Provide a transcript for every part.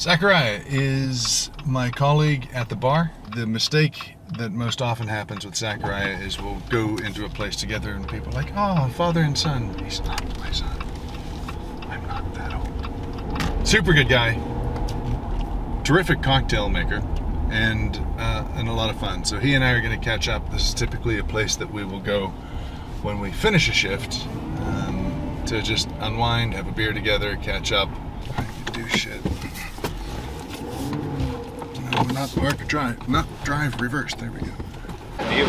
Zachariah is my colleague at the bar. The mistake that most often happens with Zachariah is we'll go into a place together and people are like, oh, father and son. He's not my son. I'm not that old. Super good guy. Terrific cocktail maker and a lot of fun. So he and I are going to catch up. This is typically a place that we will go when we finish a shift to just unwind, have a beer together, catch up. I can do shit. No, not work, drive. Not drive, reverse. There we go. You.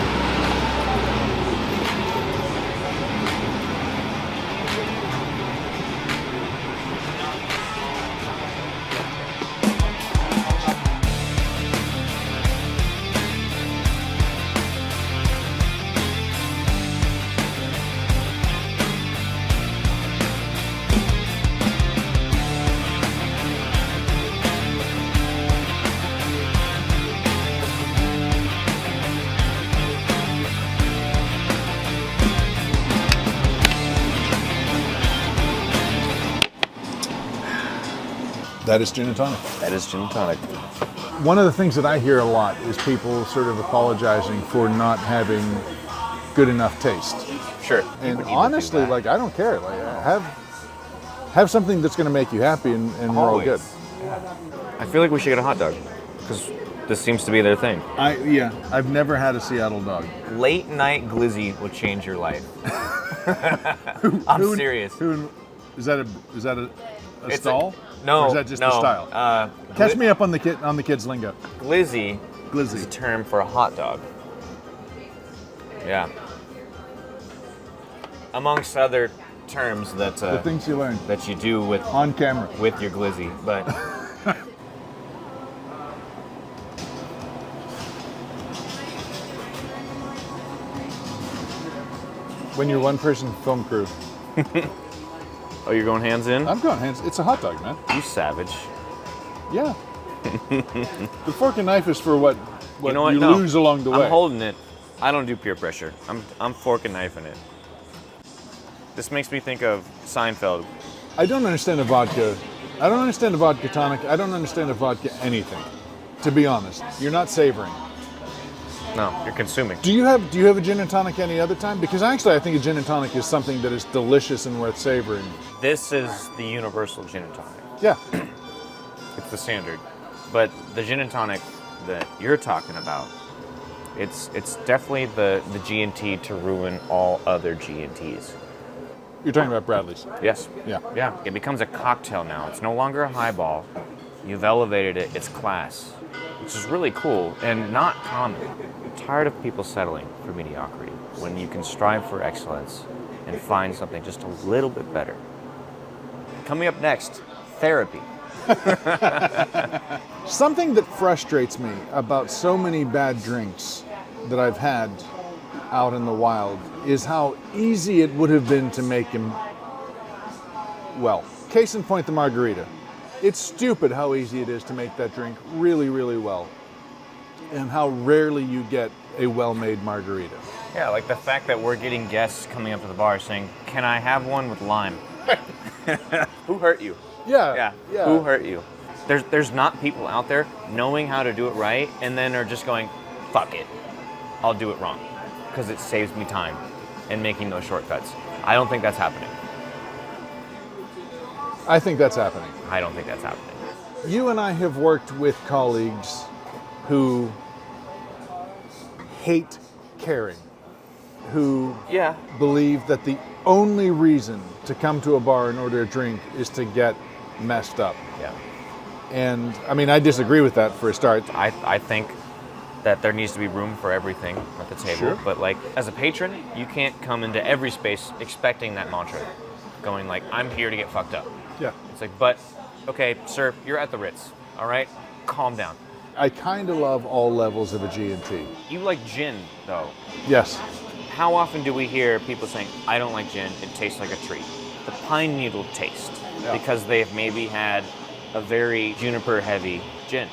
That is gin and tonic. That is gin and tonic. One of the things that I hear a lot is people sort of apologizing for not having good enough taste. Sure. And honestly, like, I don't care. Like, have something that's going to make you happy, and we're all good. I feel like we should get a hot dog because this seems to be their thing. I've never had a Seattle dog. Late night glizzy will change your life. I'm serious. Is that a stall? No. Or is that just the style? Catch me up on the kids' lingo. Glizzy is a term for a hot dog. Yeah. Amongst other terms that the things you learn that you do with on camera with your glizzy, but when you're one person film crew. Oh, you're going hands in? I'm going hands. It's a hot dog, man. You savage. Yeah. The fork and knife is for what you know what? Lose along the way. I'm holding it. I don't do peer pressure. I'm fork and knifing it. This makes me think of Seinfeld. I don't understand a vodka. I don't understand a vodka tonic. I don't understand a vodka anything. To be honest, you're not savoring. No, you're consuming. Do you have a gin and tonic any other time? Because actually, I think a gin and tonic is something that is delicious and worth savoring. This is the universal gin and tonic. Yeah. It's the standard. But the gin and tonic that you're talking about, it's definitely the G&T to ruin all other G&Ts. You're talking about Bradley's. Yes. Yeah. Yeah. It becomes a cocktail now. It's no longer a highball. You've elevated it. It's class, which is really cool and not common. I'm tired of people settling for mediocrity when you can strive for excellence and find something just a little bit better. Coming up next, therapy. Something that frustrates me about so many bad drinks that I've had out in the wild is how easy it would have been to make him, well, case in point, the margarita. It's stupid how easy it is to make that drink really, really well, and how rarely you get a well-made margarita. Yeah, like the fact that we're getting guests coming up to the bar saying, "Can I have one with lime?" Who hurt you? Yeah. Who hurt you? There's not people out there knowing how to do it right and then are just going, "Fuck it, I'll do it wrong," because it saves me time and making those shortcuts. I don't think that's happening. I think that's happening. I don't think that's happening. You and I have worked with colleagues who hate caring, who believe that the only reason to come to a bar and order a drink is to get messed up. Yeah. And I mean, I disagree with that for a start. I think that there needs to be room for everything at the table. Sure. But like, as a patron, you can't come into every space expecting that mantra, going like, "I'm here to get fucked up." Yeah. It's like, but, okay, sir, you're at the Ritz, all right? Calm down. I kind of love all levels of a G&T. You like gin, though. Yes. How often do we hear people saying, "I don't like gin, it tastes like a tree"? The pine needle taste, because they've maybe had a very juniper-heavy gin,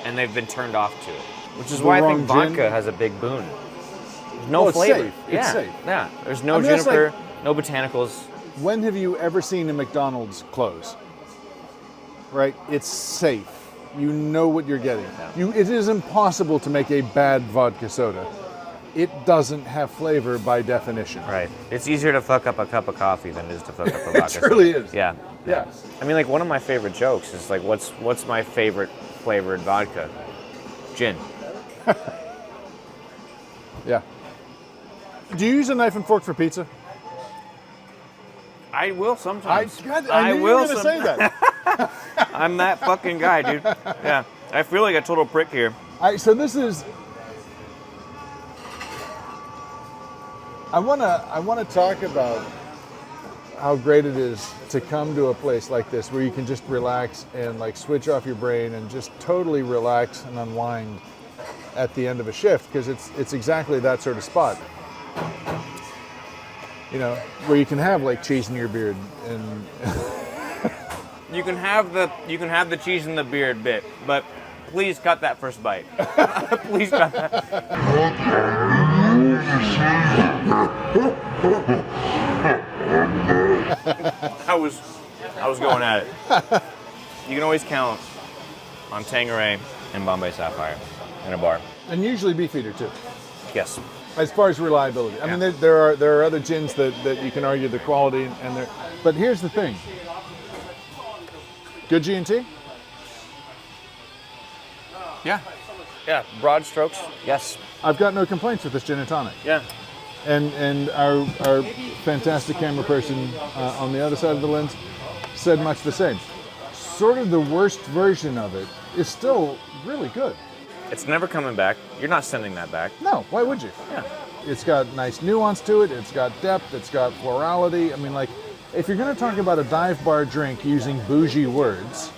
and they've been turned off to it. Which is why I think vodka has a big boon. There's no flavor. Safe. It's safe. Yeah. There's no juniper, no botanicals. When have you ever seen a McDonald's close? right? It's safe. You know what you're getting. It is impossible to make a bad vodka soda. It doesn't have flavor by definition. Right. It's easier to fuck up a cup of coffee than it is to fuck up a vodka soda. It truly is. Yeah. I mean, like, one of my favorite jokes is like, what's my favorite flavored vodka? Gin. Yeah. Do you use a knife and fork for pizza? I will sometimes. I knew you were going to say that. I'm that fucking guy, dude. Yeah. I feel like a total prick here. So this is... I want to talk about how great it is to come to a place like this where you can just relax and like switch off your brain and just totally relax and unwind at the end of a shift, because it's exactly that sort of spot. You know, where you can have like cheese in your beard and You can have the cheese in the beard bit, but please cut that first bite. Please cut that. I was going at it. You can always count on Tanqueray and Bombay Sapphire in a bar. and usually Beefeater too. Yes. As far as reliability, I mean, there are other gins that you can argue the quality and they're, but here's the thing. Good G&T? Yeah. Yeah. Broad strokes. Yes. I've got no complaints with this gin and tonic. Yeah. And our fantastic camera person on the other side of the lens said much the same. Sort of the worst version of it is still really good. It's never coming back. You're not sending that back. No, why would you? Yeah. It's got nice nuance to it. It's got depth. It's got florality. I mean, like, if you're going to talk about a dive bar drink using bougie words,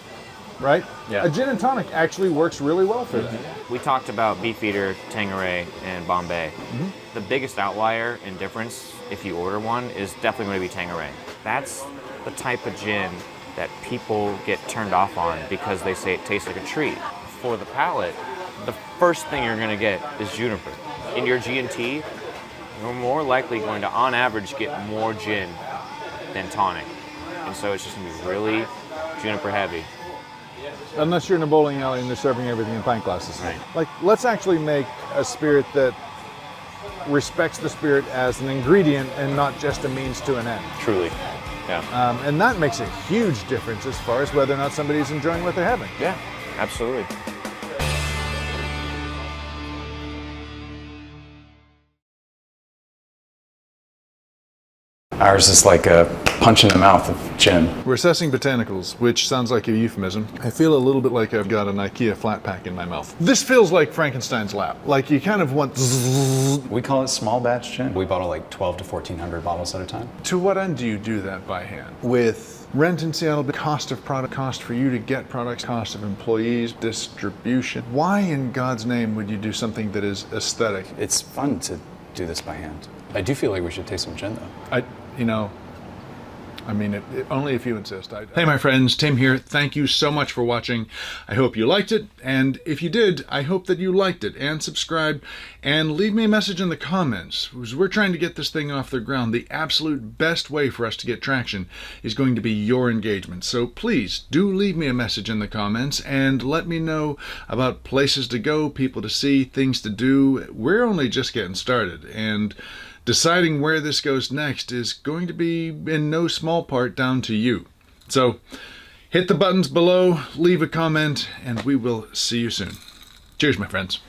right? Yeah. A gin and tonic actually works really well for that. We talked about Beefeater, Tanqueray, and Bombay. Mm-hmm. The biggest outlier in difference, if you order one, is definitely going to be Tanqueray. That's the type of gin that people get turned off on because they say it tastes like a treat. For the palate, the first thing you're going to get is juniper. In your G&T, you're more likely going to, on average, get more gin than tonic. And so it's just going to be really juniper heavy. Unless you're in a bowling alley and they're serving everything in pint glasses. Right. Like, let's actually make a spirit that respects the spirit as an ingredient and not just a means to an end. Truly. Yeah. And that makes a huge difference as far as whether or not somebody's enjoying what they're having. Yeah, absolutely. Ours is like a punch in the mouth of gin. We're assessing botanicals, which sounds like a euphemism. I feel a little bit like I've got an IKEA flat pack in my mouth. This feels like Frankenstein's lab. Like you kind of want zzz. We call it small batch gin. We bottle like 12 to 1,400 bottles at a time. To what end do you do that by hand? With rent in Seattle, the cost of product, cost for you to get products, cost of employees, distribution. Why in God's name would you do something that is aesthetic? It's fun to do this by hand. I do feel like we should taste some gin though. Only if you insist. Hey, my friends, Tim here. Thank you so much for watching. I hope you liked it. And if you did, I hope that you liked it and subscribed and leave me a message in the comments. Because we're trying to get this thing off the ground. The absolute best way for us to get traction is going to be your engagement. So please do leave me a message in the comments and let me know about places to go, people to see, things to do. We're only just getting started. And deciding where this goes next is going to be in no small part down to you. So hit the buttons below, leave a comment, and we will see you soon. Cheers, my friends.